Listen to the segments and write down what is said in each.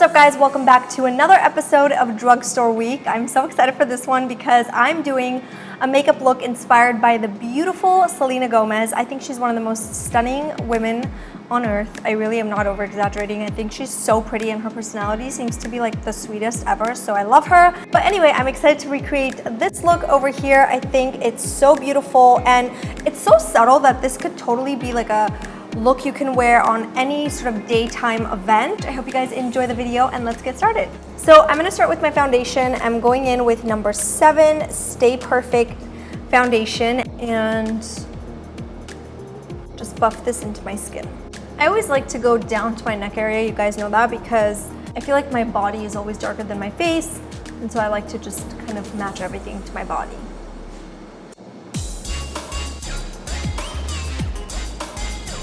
What's up guys, welcome back to another episode of Drugstore Week. I'm so excited for this one because I'm doing a makeup look inspired by the beautiful Selena Gomez. I think she's one of the most stunning women on earth. I really am not over exaggerating. I think she's so pretty and her personality seems to be like the sweetest ever, so I love her. But anyway, I'm excited to recreate this look over here. I think it's so beautiful and it's so subtle that this could totally be like a look you can wear on any sort of daytime event. I hope you guys enjoy the video and let's get started. So I'm gonna start with my foundation. I'm going in with number 7 Stay Perfect foundation and just buff this into my skin. I always like to go down to my neck area, you guys know that, because I feel like my body is always darker than my face, and so I like to just kind of match everything to my body.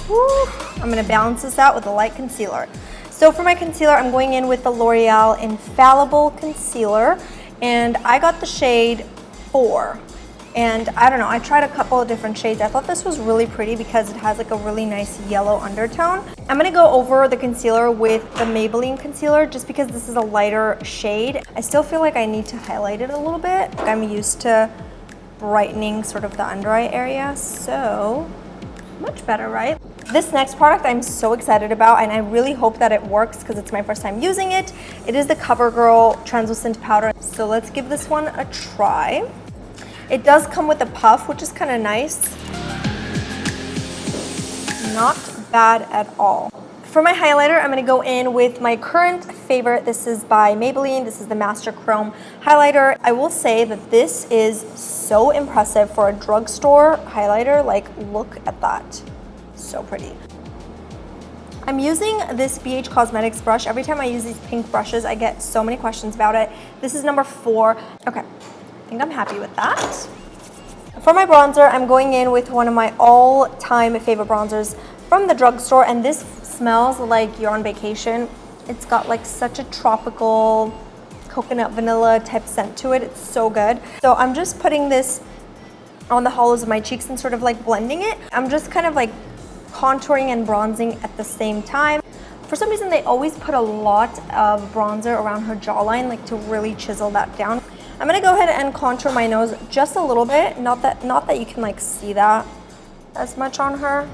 Woo. I'm gonna balance this out with a light concealer. So for my concealer, I'm going in with the L'Oreal Infallible Concealer, and I got the shade 4. And I don't know, I tried a couple of different shades. I thought this was really pretty because it has like a really nice yellow undertone. I'm gonna go over the concealer with the Maybelline concealer just because this is a lighter shade. I still feel like I need to highlight it a little bit. I'm used to brightening sort of the under eye area, so much better, right? This next product I'm so excited about and I really hope that it works because it's my first time using it. It is the CoverGirl Translucent Powder. So let's give this one a try. It does come with a puff, which is kind of nice. Not bad at all. For my highlighter, I'm gonna go in with my current favorite. This is by Maybelline. This is the Master Chrome highlighter. I will say that this is so impressive for a drugstore highlighter. Like, look at that. So pretty. I'm using this BH Cosmetics brush. Every time I use these pink brushes, I get so many questions about it. This is number 4. Okay. I think I'm happy with that. For my bronzer, I'm going in with one of my all-time favorite bronzers from the drugstore, and this smells like you're on vacation. It's got like such a tropical coconut vanilla type scent to it. It's so good. So I'm just putting this on the hollows of my cheeks and sort of like blending it. I'm just kind of like contouring and bronzing at the same time. For some reason, they always put a lot of bronzer around her jawline, like to really chisel that down. I'm gonna go ahead and contour my nose just a little bit. Not that you can like see that as much on her.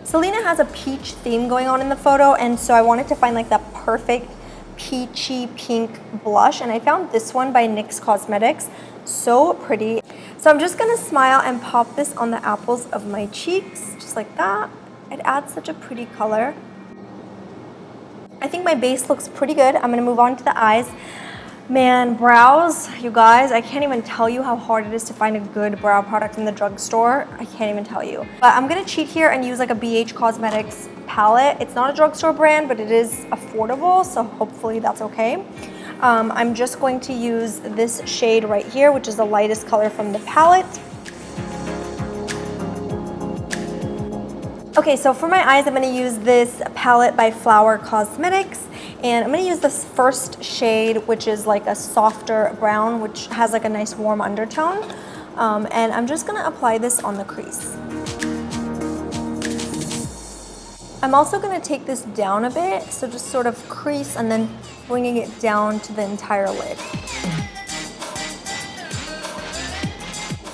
Selena has a peach theme going on in the photo, and so I wanted to find like that perfect peachy pink blush, and I found this one by NYX Cosmetics. So pretty. So I'm just gonna smile and pop this on the apples of my cheeks, just like that. It adds such a pretty color. I think my base looks pretty good. I'm gonna move on to the eyes. Man, brows, you guys, I can't even tell you how hard it is to find a good brow product in the drugstore. I can't even tell you. But I'm gonna cheat here and use like a BH Cosmetics palette. It's not a drugstore brand, but it is affordable, so hopefully that's okay. I'm just going to use this shade right here, which is the lightest color from the palette. Okay, so for my eyes, I'm gonna use this palette by Flower Cosmetics. And I'm gonna use this first shade, which is like a softer brown, which has like a nice warm undertone. And I'm just gonna apply this on the crease. I'm also gonna take this down a bit, so just sort of crease and then bringing it down to the entire lid.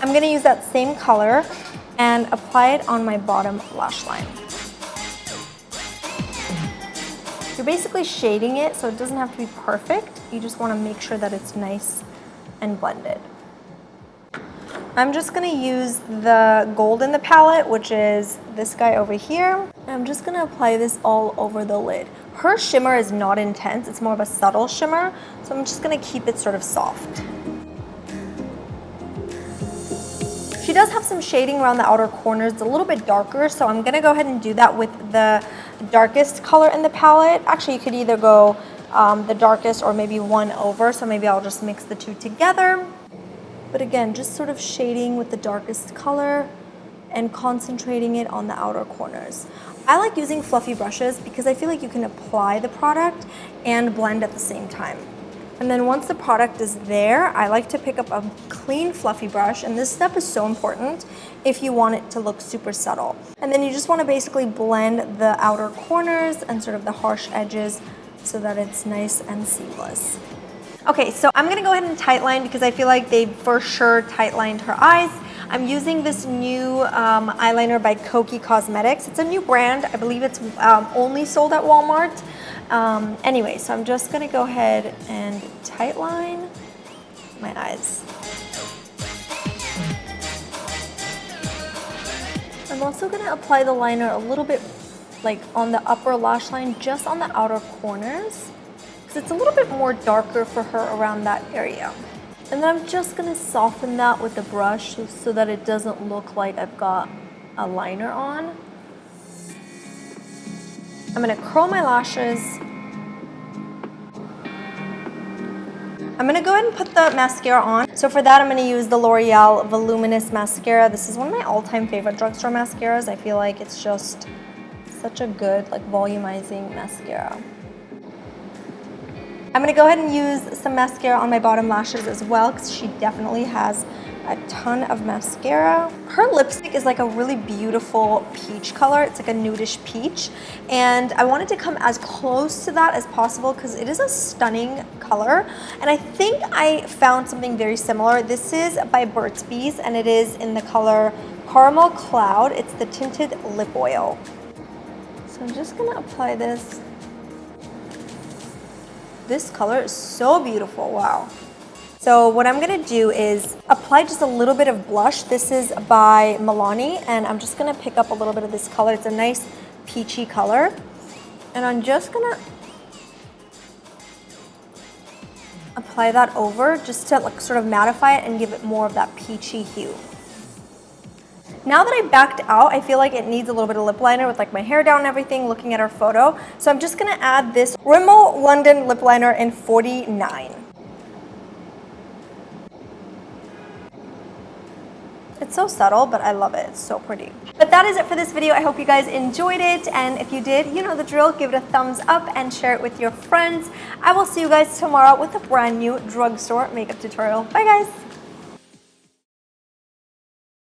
I'm gonna use that same color and apply it on my bottom lash line. You're basically shading it, so it doesn't have to be perfect. You just want to make sure that it's nice and blended. I'm just going to use the gold in the palette, which is this guy over here. And I'm just going to apply this all over the lid. Her shimmer is not intense. It's more of a subtle shimmer, so I'm just going to keep it sort of soft. She does have some shading around the outer corners. It's a little bit darker, so I'm gonna go ahead and do that with the darkest color in the palette. Actually, you could either go the darkest or maybe one over, so maybe I'll just mix the two together. But again, just sort of shading with the darkest color and concentrating it on the outer corners. I like using fluffy brushes because I feel like you can apply the product and blend at the same time. And then once the product is there, I like to pick up a clean fluffy brush, and this step is so important if you want it to look super subtle. And then you just want to basically blend the outer corners and sort of the harsh edges so that it's nice and seamless. Okay, so I'm gonna go ahead and tightline because I feel like they for sure tightlined her eyes. I'm using this new eyeliner by KOKIE Cosmetics. It's a new brand. I believe it's only sold at Walmart. Anyway, so I'm just gonna go ahead and tightline my eyes. I'm also gonna apply the liner a little bit like on the upper lash line, just on the outer corners, because it's a little bit more darker for her around that area. And then I'm just gonna soften that with the brush so that it doesn't look like I've got a liner on. I'm gonna curl my lashes. I'm gonna go ahead and put the mascara on. So for that, I'm gonna use the L'Oreal Voluminous Mascara. This is one of my all-time favorite drugstore mascaras. I feel like it's just such a good, like, volumizing mascara. I'm gonna go ahead and use some mascara on my bottom lashes as well, because she definitely has a ton of mascara. Her lipstick is like a really beautiful peach color. It's like a nudish peach. And I wanted to come as close to that as possible because it is a stunning color. And I think I found something very similar. This is by BURT'S and it is in the color Caramel Cloud. It's the Tinted Lip Oil. So I'm just gonna apply this. This color is so beautiful, wow. So what I'm gonna do is apply just a little bit of blush. This is by MILANI, and I'm just gonna pick up a little bit of this color. It's a nice peachy color. And I'm just gonna apply that over just to like sort of mattify it and give it more of that peachy hue. Now that I backed out, I feel like it needs a little bit of lip liner with like my hair down and everything, looking at our photo. So I'm just gonna add this RIMMEL London lip liner in 49. It's so subtle, but I love it. It's so pretty. But that is it for this video. I hope you guys enjoyed it. And if you did, you know the drill. Give it a thumbs up and share it with your friends. I will see you guys tomorrow with a brand new drugstore makeup tutorial. Bye, guys.